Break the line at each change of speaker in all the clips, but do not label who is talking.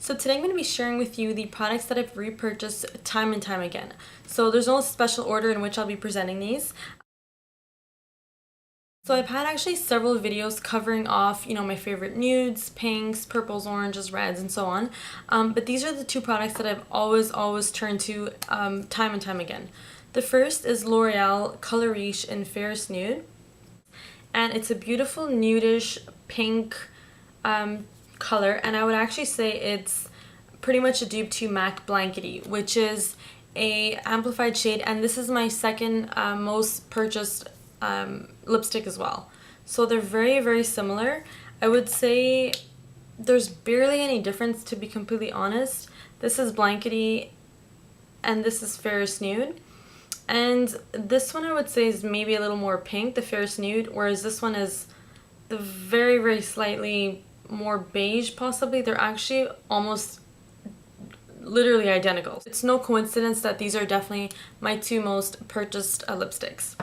So today I'm going to be sharing with you the products that I've repurchased time and time again. So there's no special order in which I'll be presenting these. So I've had actually several videos covering off, my favorite nudes, pinks, purples, oranges, reds, and so on. But these are the two products that I've always turned to time and time again. The first is L'Oreal Color Riche in Fairest Nude. And it's a beautiful nudish pink color, and I would actually say it's pretty much a dupe to MAC Blankety, which is a amplified shade, and this is my second most purchased lipstick as well. So they're very similar. I would say there's barely any difference, to be completely honest. This is Blankety and this is Fairest Nude. And this one I would say is maybe a little more pink, the Fairest Nude, whereas this one is the very slightly more beige possibly. They're actually almost literally identical. It's no coincidence that these are definitely my two most purchased lipsticks.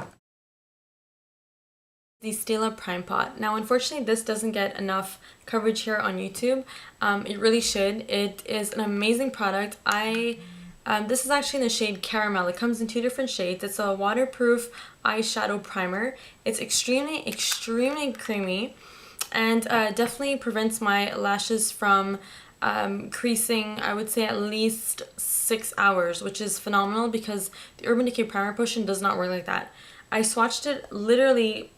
The Stila Prime Pot. Now unfortunately this doesn't get enough coverage here on YouTube. It really should. It is an amazing product. This is actually in the shade Caramel. It comes in two different shades. It's a waterproof eyeshadow primer. It's extremely creamy and definitely prevents my lashes from creasing, I would say at least 6 hours, which is phenomenal because the Urban Decay Primer Potion does not work like that. I swatched it literally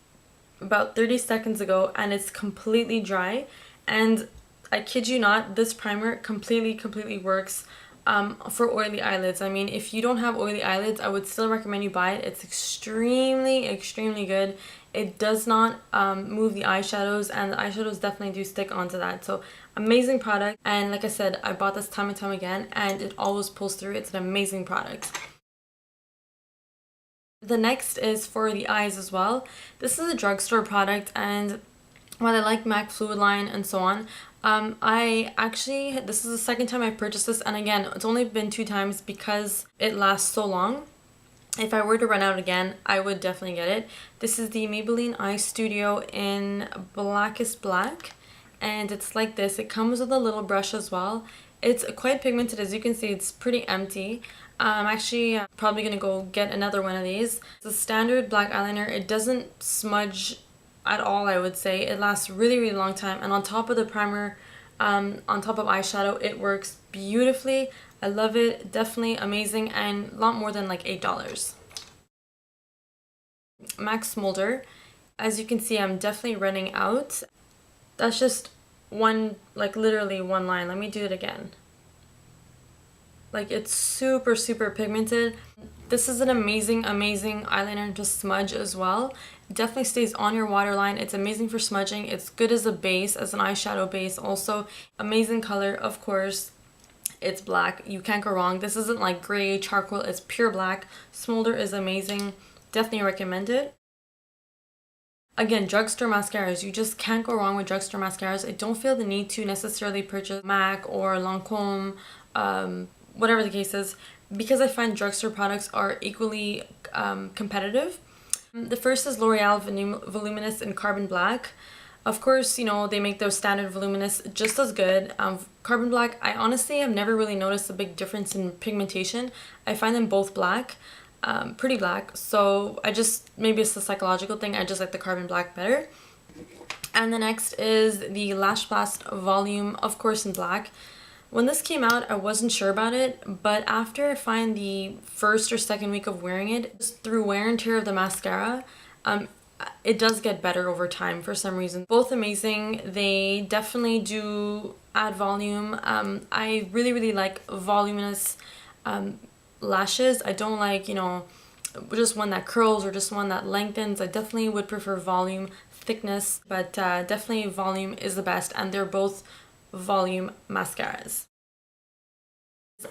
about 30 seconds ago and it's completely dry, and I kid you not, this primer completely works for oily eyelids. I mean, if you don't have oily eyelids, I would still recommend you buy it. It's extremely good. It does not move the eyeshadows, and the eyeshadows definitely do stick onto that. So amazing product, and like I said, I bought this time and time again and it always pulls through. It's an amazing product. The next is for the eyes as well. This is a drugstore product, and while I like MAC Fluid Line and so on, this is the second time I purchased this, and again, it's only been 2 times because it lasts so long. If I were to run out again, I would definitely get it. This is the Maybelline EyeStudio in Blackest Black, and it's like this. It comes with a little brush as well. It's quite pigmented, as you can see. It's pretty empty. I'm actually probably gonna go get another one of these. It's a standard black eyeliner. It doesn't smudge at all, I would say. It lasts really long time, and on top of the primer, on top of eyeshadow, it works beautifully. I love it. Definitely amazing, and a lot more than like $8. MAC Smoulder. As you can see, I'm definitely running out. That's just one, like literally one line. Let me do it again. Like, it's super pigmented. This is an amazing eyeliner to smudge as well. It definitely stays on your waterline. It's amazing for smudging. It's good as a base, as an eyeshadow base also. Amazing color, of course. It's black. You can't go wrong. This isn't like gray, charcoal. It's pure black. Smoulder is amazing. Definitely recommend it. Again, drugstore mascaras. You just can't go wrong with drugstore mascaras. I don't feel the need to necessarily purchase MAC or Lancome, whatever the case is, because I find drugstore products are equally competitive. The first is L'Oreal Voluminous in Carbon Black. Of course, they make those standard Voluminous just as good. Carbon Black, I honestly have never really noticed a big difference in pigmentation. I find them both black, pretty black, so maybe it's a psychological thing, I just like the Carbon Black better. And the next is the Lash Blast Volume, of course in black. When this came out, I wasn't sure about it, but after I find the first or second week of wearing it, just through wear and tear of the mascara, it does get better over time for some reason. Both amazing. They definitely do add volume. I really like voluminous lashes. I don't like, just one that curls or just one that lengthens. I definitely would prefer volume, thickness, but definitely volume is the best, and they're both volume mascaras.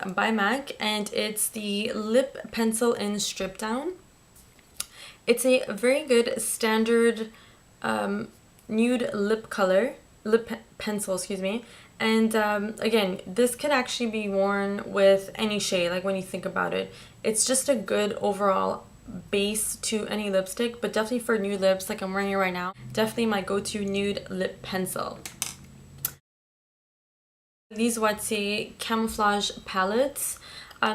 By MAC, and it's the lip pencil in Stripdown. It's a very good standard nude lip pencil, excuse me. And again, this could actually be worn with any shade, like when you think about it. It's just a good overall base to any lipstick, but definitely for nude lips like I'm wearing it right now, definitely my go-to nude lip pencil. These Watier Camouflage palettes.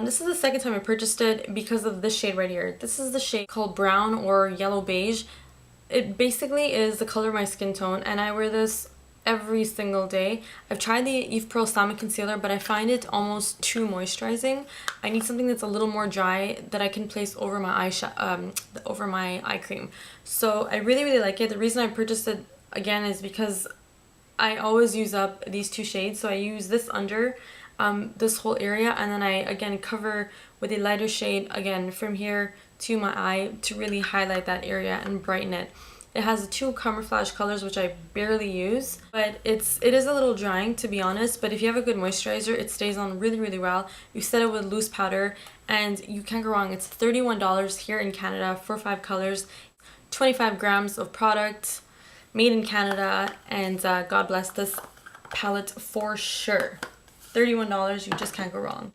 This is the second time I purchased it because of this shade right here. This is the shade called Brown or Yellow Beige. It basically is the color of my skin tone, and I wear this every single day. I've tried the Eve Pearl Salmon Concealer, but I find it almost too moisturizing. I need something that's a little more dry that I can place over my over my eye cream. So I really like it. The reason I purchased it again is because I always use up these two shades. So I use this under this whole area, and then I again cover with a lighter shade again from here to my eye to really highlight that area and brighten it. It has two camouflage colors, which I barely use, but it is a little drying, to be honest. But if you have a good moisturizer, it stays on really well. You set it with loose powder and you can't go wrong. It's $31 here in Canada for 5 colors, 25 grams of product, made in Canada, and God bless this palette for sure. $31, you just can't go wrong.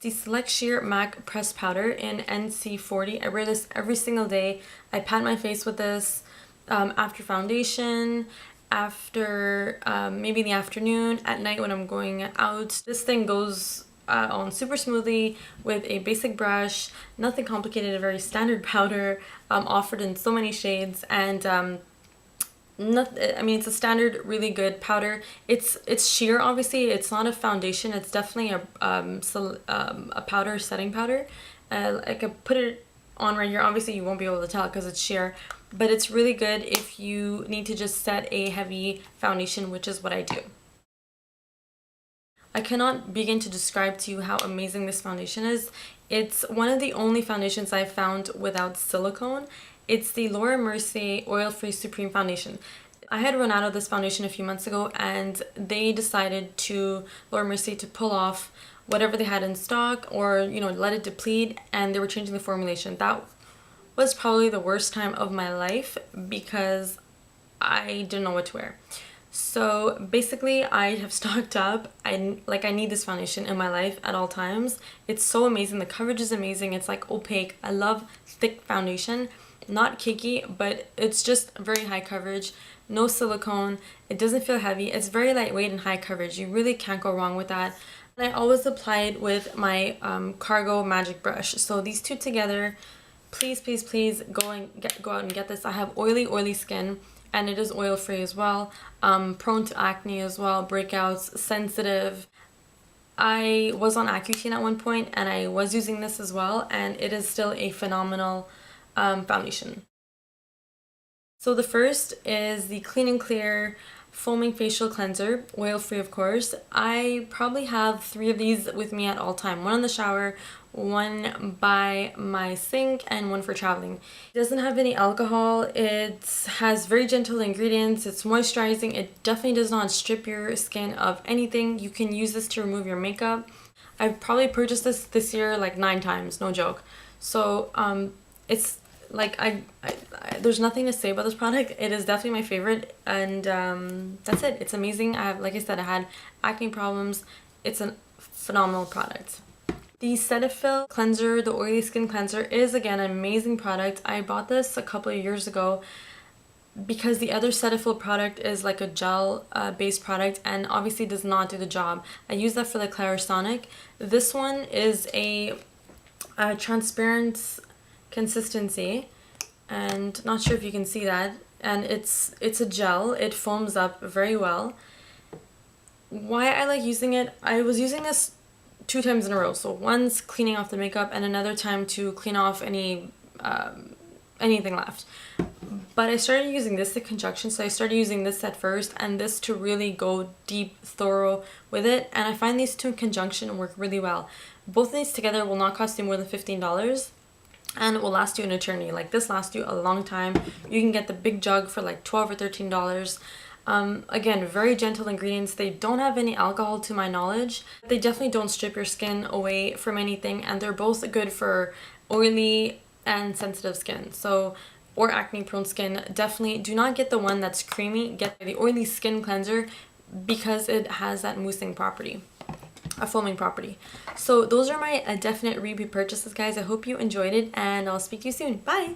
The Select Sheer MAC Pressed Powder in NC40. I wear this every single day. I pat my face with this after foundation, after maybe in the afternoon, at night when I'm going out. This thing goes on super smoothly with a basic brush, nothing complicated, a very standard powder offered in so many shades, and I mean, it's a standard really good powder. It's sheer, obviously. It's not a foundation. It's definitely a powder, setting powder. I could put it on right here. Obviously you won't be able to tell because it's sheer, but it's really good if you need to just set a heavy foundation, which is what I do. I cannot begin to describe to you how amazing this foundation is. It's one of the only foundations I've found without silicone. It's the Laura Mercier Oil-Free Supreme Foundation. I had run out of this foundation a few months ago, and they decided Laura Mercier, to pull off whatever they had in stock, or, you know, let it deplete, and they were changing the formulation. That was probably the worst time of my life because I didn't know what to wear. So basically I have stocked up. I need this foundation in my life at all times. It's so amazing. The coverage is amazing. It's like opaque. I love thick foundation. Not cakey, but it's just very high coverage. No silicone. It doesn't feel heavy. It's very lightweight and high coverage. You really can't go wrong with that. And I always apply it with my Cargo Magic Brush. So these two together, please go out and get this. I have oily skin, and it is oil free as well. Prone to acne as well, breakouts, sensitive. I was on Accutane at one point, and I was using this as well, and it is still a phenomenal foundation. So the first is the Clean and Clear Foaming Facial Cleanser, oil free of course. I probably have 3 of these with me at all time. One in the shower, one by my sink, and one for traveling. It doesn't have any alcohol. It has very gentle ingredients. It's moisturizing. It definitely does not strip your skin of anything. You can use this to remove your makeup. I've probably purchased this year like 9 times, no joke. So it's like there's nothing to say about this product. It is definitely my favorite, and that's it. It's amazing. Like I said, I had acne problems. It's a phenomenal product. The Cetaphil cleanser, the oily skin cleanser, is again an amazing product. I bought this a couple of years ago because the other Cetaphil product is like a gel based product and obviously does not do the job. I use that for the Clarisonic. This one is a transparent consistency, and not sure if you can see that, and it's a gel. It foams up very well. Why I like using it, I was using this 2 times in a row. So once cleaning off the makeup and another time to clean off any anything left. But I started using this in conjunction, so I started using this at first and this to really go deep, thorough with it, and I find these two in conjunction work really well. Both of these together will not cost you more than $15. And it will last you an eternity. Like this lasts you a long time. You can get the big jug for like $12 or $13. Again, very gentle ingredients. They don't have any alcohol to my knowledge. They definitely don't strip your skin away from anything, and they're both good for oily and sensitive skin. So, or acne prone skin. Definitely do not get the one that's creamy. Get the oily skin cleanser because it has that moussing property. A foaming property. So those are my definite repeat purchases, guys. I hope you enjoyed it, and I'll speak to you soon. Bye!